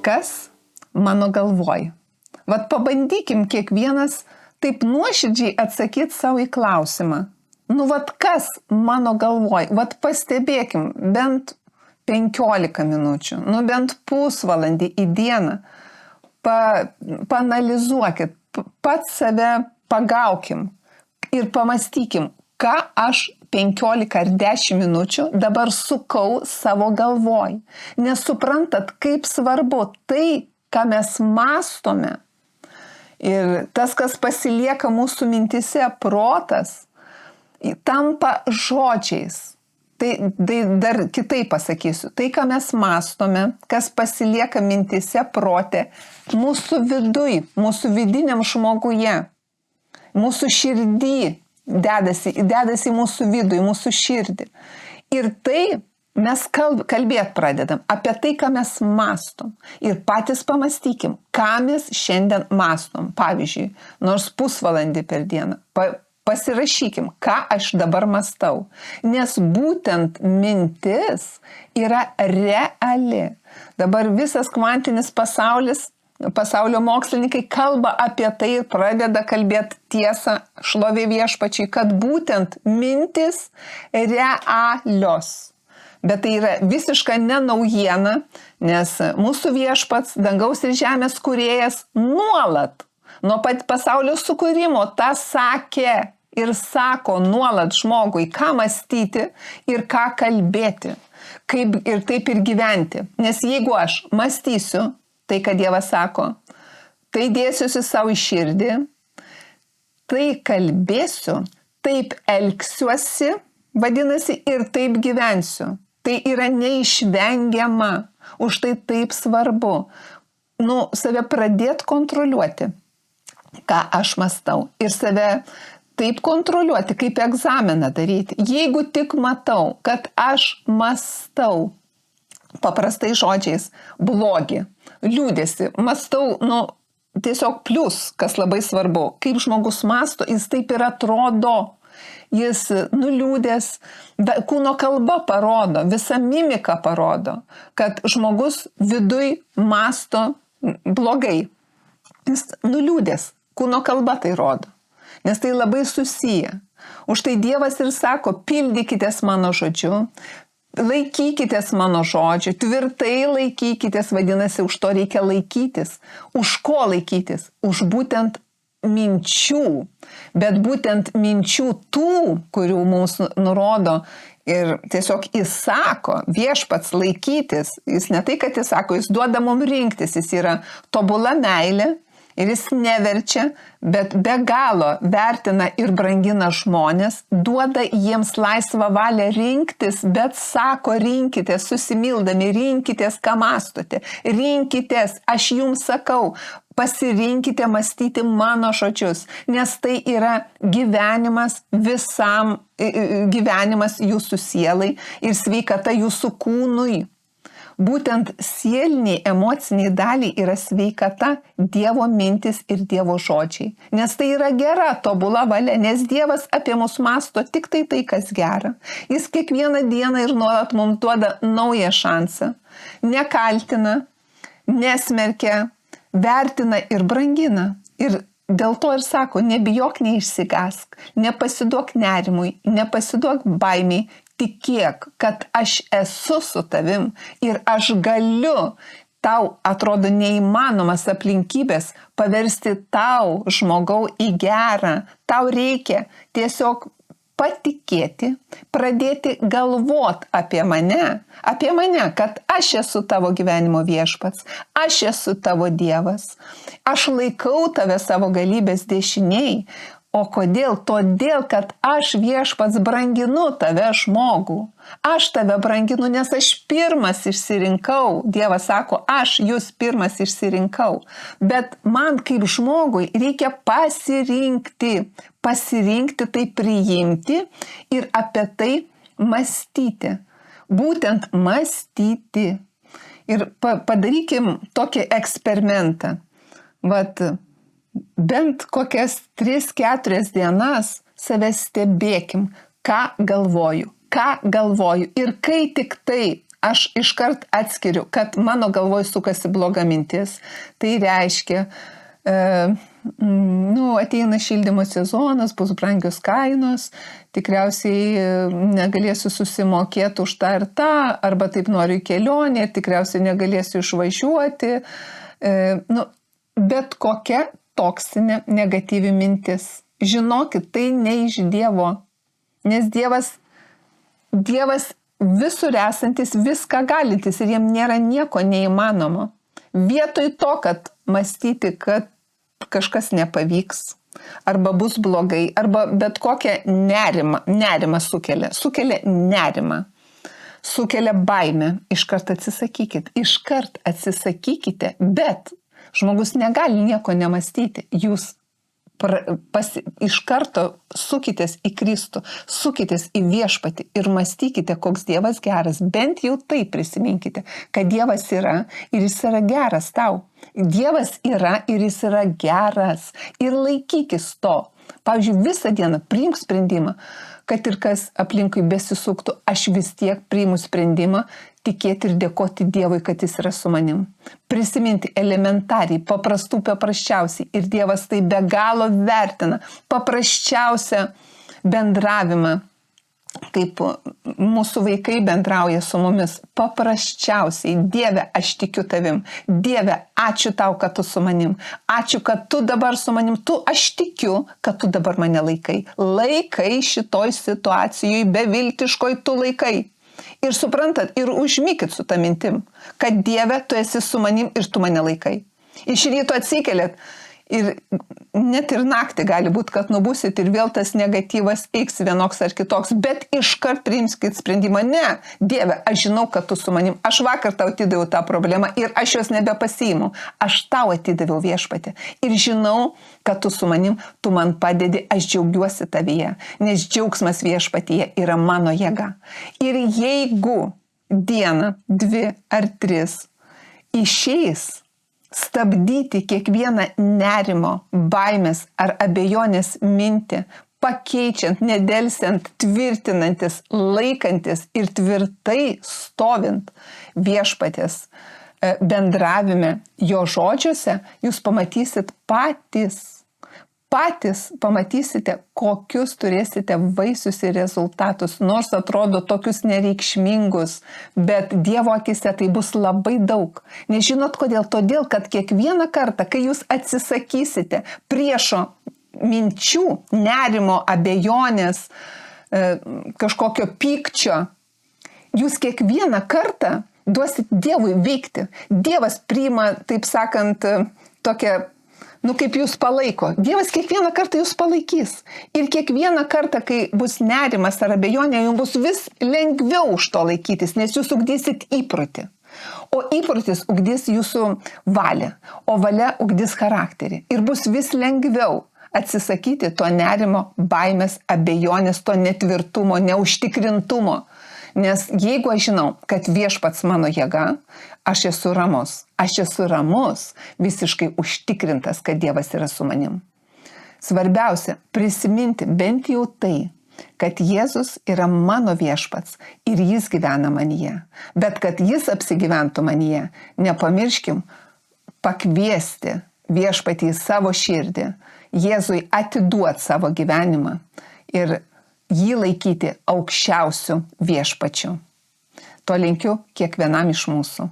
kas mano galvoj. Vat pabandykim kiekvienas taip nuoširdžiai atsakyti savo į klausimą. Nu, vat kas mano galvoj? Vat pastebėkim bent 15 minučių, nu bent pusvalandį į dieną. Paanalizuokit, pats save pagaukim ir pamastykim, ką aš 15 ar 10 minučių dabar sukau savo galvoj. Nes suprantat, kaip svarbu tai, ką mes mąstome. Ir tas, kas pasilieka mūsų mintise, protas, tampa žodžiais. Tai dar kitaip pasakysiu. Tai, ką mes mąstome, kas pasilieka mintise, prote, mūsų viduj, mūsų vidiniam žmoguje, mūsų širdį dedasi į mūsų vidų, į mūsų širdį. Ir tai mes kalbėt pradedam apie tai, ką mes mąstom. Ir patys pamastykim, ką mes šiandien mąstom. Pavyzdžiui, nors pusvalandį per dieną. Pasirašykim, ką aš dabar mąstau. Nes būtent mintis yra reali. Dabar visas kvantinis pasaulio mokslininkai kalba apie tai ir pradeda kalbėti tiesą, šlovė viešpačiai, kad būtent mintis realios. Bet tai yra visiška nenaujiena, nes mūsų viešpats, dangaus ir žemės kūrėjas nuolat, nuo pat pasaulio sukūrimo, tą sakė ir sako nuolat žmogui, ką mąstyti ir ką kalbėti, kaip ir taip ir gyventi. Nes jeigu aš mąstysiu tai, ką Dievas sako, tai dėsiuosi savo į širdį, tai kalbėsiu, taip elgsiuosi, vadinasi, ir taip gyvensiu. Tai yra neišvengiama, už tai taip svarbu. Save pradėti kontroliuoti, ką aš mąstau, ir save taip kontroliuoti, kaip egzaminą daryti. Jeigu tik matau, kad aš mąstau, paprastai žodžiais, blogį, liūdėsi, mąstau, tiesiog plius, kas labai svarbu, kaip žmogus mąsto, jis taip ir atrodo. Jis nuliūdęs, kūno kalba parodo, visa mimika parodo, kad žmogus viduj mąsto blogai. Jis nuliūdęs, kūno kalba tai rodo, nes tai labai susiję. Už tai Dievas ir sako, pildykitės mano žodžiu, laikykitės mano žodžiu, tvirtai laikykitės, vadinasi, už to reikia laikytis. Už ko laikytis? Už būtent minčių, bet būtent minčių tų, kurių mums nurodo ir tiesiog įsako viešpats laikytis. Jis ne tai, kad įsako, jis duoda mums rinktis, jis yra tobula meilė ir jis neverčia, bet be galo vertina ir brangina žmonės, duoda jiems laisvą valią rinktis, bet sako, rinkitės, susimildami, rinkitės, ką mąstote, rinkitės, aš jums sakau, pasirinkite mąstyti mano žodžius, nes tai yra gyvenimas gyvenimas jūsų sielai ir sveikata jūsų kūnui. Būtent sieliniai, emociniai daliai yra sveikata, Dievo mintis ir Dievo žodžiai. Nes tai yra gera, tobula valia, nes Dievas apie mus mąsto tik tai, kas gera. Jis kiekvieną dieną ir nuolat mums duoda naują šansą. Nekaltina, nesmerkia, vertina ir brangina. Ir dėl to ir sako, nebijok, neišsigask, nepasiduok nerimui, nepasiduok baimiai, tikėk, kad aš esu su tavim ir aš galiu tau atrodo neįmanomas aplinkybės paversti tau, žmogau, į gerą. Tau reikia tiesiog patikėti, pradėti galvot apie mane, kad aš esu tavo gyvenimo viešpats, aš esu tavo Dievas, aš laikau tave savo galybės dešiniai. O kodėl? Todėl, kad aš viešpats branginu tave, žmogų. Aš tave branginu, nes aš pirmas išsirinkau. Dievas sako, aš jūs pirmas išsirinkau. Bet man kaip žmogui reikia pasirinkti. Pasirinkti, tai priimti ir apie tai mąstyti. Būtent mąstyti. Ir padarykim tokį eksperimentą. Bent kokias 3-4 dienas save stebėkim, ką galvoju. Ir kai tik tai aš iškart atskiriu, kad mano galvoj sukasi bloga mintis. Tai reiškia, ateina šildymo sezonas, bus brangios kainos, tikriausiai negalėsiu susimokėti už tą ir tą, arba taip noriu į kelionę, tikriausiai negalėsiu išvažiuoti. Bet kokia toksinė negatyvi mintis. Žinokit, tai ne iš Dievo, nes Dievas visur esantis, viską galintis ir jiem nėra nieko neįmanomo. Vietoj to, kad mąstyti, kad kažkas nepavyks, arba bus blogai, arba bet kokią nerimą sukelia nerimą, sukelia baimę, iškart atsisakykite, bet žmogus negali nieko nemąstyti, jūs iš karto sukitės į Kristų, sukitės į Viešpatį ir mąstykite, koks Dievas geras. Bent jau tai prisiminkite, kad Dievas yra ir jis yra geras tau. Dievas yra ir jis yra geras. Ir laikykis to. Pavyzdžiui, visą dieną priimk sprendimą, kad ir kas aplinkui besisuktų, aš vis tiek priimu sprendimą tikėti ir dėkoti Dievui, kad jis yra su manim. Prisiminti elementariai, paprasčiausiai. Ir Dievas tai be galo vertina. Paprasčiausią bendravimą, kaip mūsų vaikai bendrauja su mumis. Paprasčiausiai. Dieve, aš tikiu tavim. Dieve, ačiū tau, kad tu su manim. Ačiū, kad tu dabar su manim. Aš tikiu, kad tu dabar mane laikai. Laikai šitoj situacijoje beviltiškoj tu laikai. Ir suprantat, ir užmykit su ta mintim, kad Dieve, tu esi su manim ir tu mane laikai. Iš ryto atsikeliat ir net ir naktį gali būti, kad nubusit ir vėl tas negatyvas eiks vienoks ar kitoks, bet iškart priimskit sprendimą. Ne, Dieve, aš žinau, kad tu su manim. Aš vakar tau atidaviau tą problemą ir aš jos nebepasiimu. Aš tau atidaviau Viešpatį. Ir žinau, kad tu su manim, tu man padedi, aš džiaugiuosi tavyje, nes džiaugsmas Viešpatyje yra mano jėga. Ir jeigu dieną, 2 ar 3 išeis stabdyti kiekvieną nerimo, baimės ar abejonės mintį, pakeičiant, nedelsiant, tvirtinantis, laikantis ir tvirtai stovint Viešpaties bendravime, jo žodžiuose, jūs pamatysit patys pamatysite, kokius turėsite vaisius ir rezultatus, nors atrodo tokius nereikšmingus, bet Dievo akise tai bus labai daug. Nežinot kodėl? Todėl, kad kiekvieną kartą, kai jūs atsisakysite priešo minčių, nerimo, abejonės, kažkokio pykčio, jūs kiekvieną kartą duosit Dievui veikti. Dievas priima, taip sakant, tokią, kaip jūs palaiko. Dievas kiekvieną kartą jūs palaikys. Ir kiekvieną kartą, kai bus nerimas ar abejonė, jums bus vis lengviau už to laikytis, nes jūs ugdysit įprotį. O įprotis ugdys jūsų valią, o valia ugdys charakterį. Ir bus vis lengviau atsisakyti to nerimo, baimės, abejonės, to netvirtumo, neužtikrintumo. Nes jeigu aš žinau, kad Viešpats mano jėga, aš esu ramus, visiškai užtikrintas, kad Dievas yra su manim. Svarbiausia, prisiminti bent jau tai, kad Jėzus yra mano Viešpats ir jis gyvena manyje. Bet kad jis apsigyventų manyje, nepamirškim pakviesti Viešpatį į savo širdį, Jėzui atiduoti savo gyvenimą ir jį laikyti aukščiausiu Viešpačiu. To linkiu kiekvienam iš mūsų.